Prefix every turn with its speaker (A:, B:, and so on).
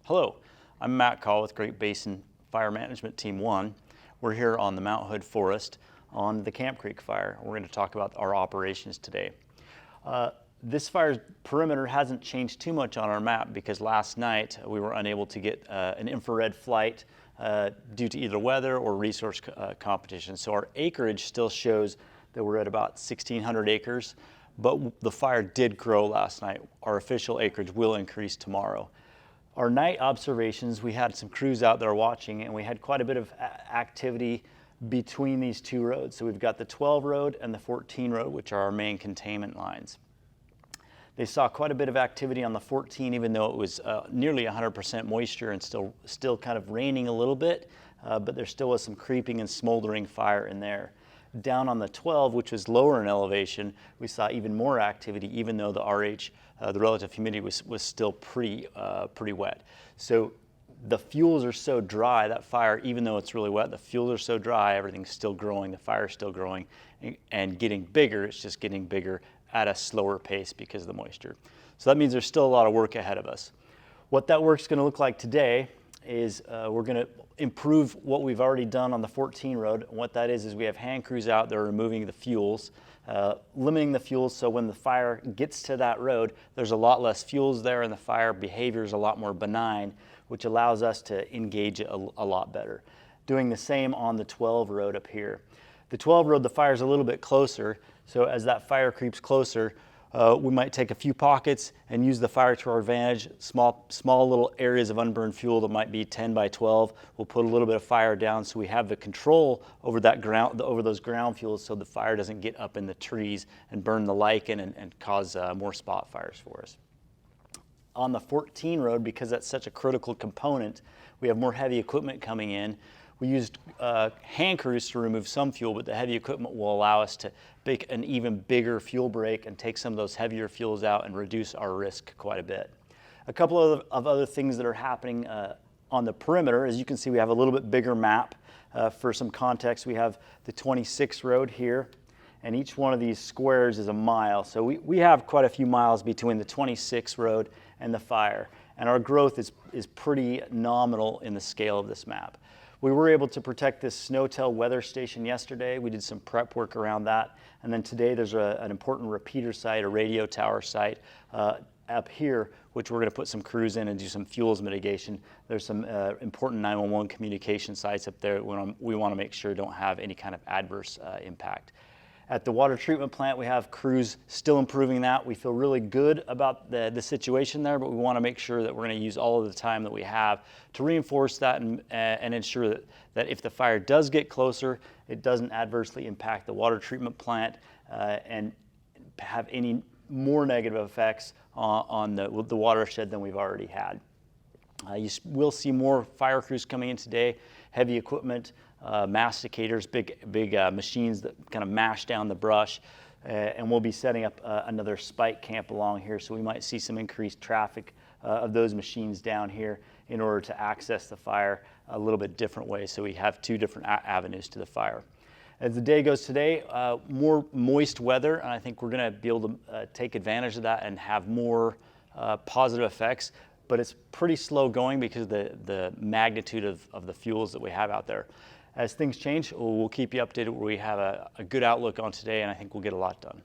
A: Hello, I'm Matt Call with Great Basin Fire Management Team 1. We're here on the Mount Hood Forest on the Camp Creek fire. We're going to talk about our operations today. This fire's perimeter hasn't changed too much on our map because last night we were unable to get an infrared flight due to either weather or resource competition. So our acreage still shows that we're at about 1,600 acres, but the fire did grow last night. Our official acreage will increase tomorrow. Our night observations, we had some crews out there watching, and we had quite a bit of activity between these two roads. So we've got the 12 road and the 14 road, which are our main containment lines. They saw quite a bit of activity on the 14, even though it was nearly 100% moisture and still kind of raining a little bit, but there still was some creeping and smoldering fire in there. Down on the 12, which was lower in elevation, we saw even more activity, even though the RH, the relative humidity was still pretty wet. So the fuels are so dry, that fire, even though it's really wet, the fuels are so dry, everything's still growing, the fire's still growing and getting bigger. It's just getting bigger at a slower pace because of the moisture. So that means there's still a lot of work ahead of us. What that work's going to look like today is we're going to improve what we've already done on the 14 road. And what that is we have hand crews out that are removing the fuels, limiting the fuels so when the fire gets to that road, there's a lot less fuels there and the fire behavior is a lot more benign, which allows us to engage it a lot better. Doing the same on the 12 road up here. The 12 road, the fire's a little bit closer, so as that fire creeps closer, we might take a few pockets and use the fire to our advantage. Small little areas of unburned fuel that might be 10 by 12. We'll put a little bit of fire down so we have the control over that over those ground fuels so the fire doesn't get up in the trees and burn the lichen and cause more spot fires for us. On the 14 road, because that's such a critical component, we have more heavy equipment coming in. We used hand crews to remove some fuel, but the heavy equipment will allow us to make an even bigger fuel break and take some of those heavier fuels out and reduce our risk quite a bit. A couple of other things that are happening on the perimeter, as you can see, we have a little bit bigger map. For some context, we have the 26 road here, and each one of these squares is a mile. So we have quite a few miles between the 26 road and the fire, and our growth is pretty nominal in the scale of this map. We were able to protect this Snowtail weather station yesterday. We did some prep work around that. And then today there's an important repeater site, a radio tower site up here, which we're going to put some crews in and do some fuels mitigation. There's some important 911 communication sites up there we want to make sure don't have any kind of adverse impact. At the water treatment plant, we have crews still improving that. We feel really good about the situation there, but we want to make sure that we're going to use all of the time that we have to reinforce that and ensure that if the fire does get closer, it doesn't adversely impact the water treatment plant and have any more negative effects on the watershed than we've already had. You will see more fire crews coming in today, heavy equipment, masticators, big machines that kind of mash down the brush, and we'll be setting up another spike camp along here, so we might see some increased traffic of those machines down here in order to access the fire a little bit different way, so we have two different avenues to the fire. As the day goes today, more moist weather, and I think we're going to be able to take advantage of that and have more positive effects. But it's pretty slow going because of the magnitude of the fuels that we have out there. As things change, we'll keep you updated where we have a good outlook on today, and I think we'll get a lot done.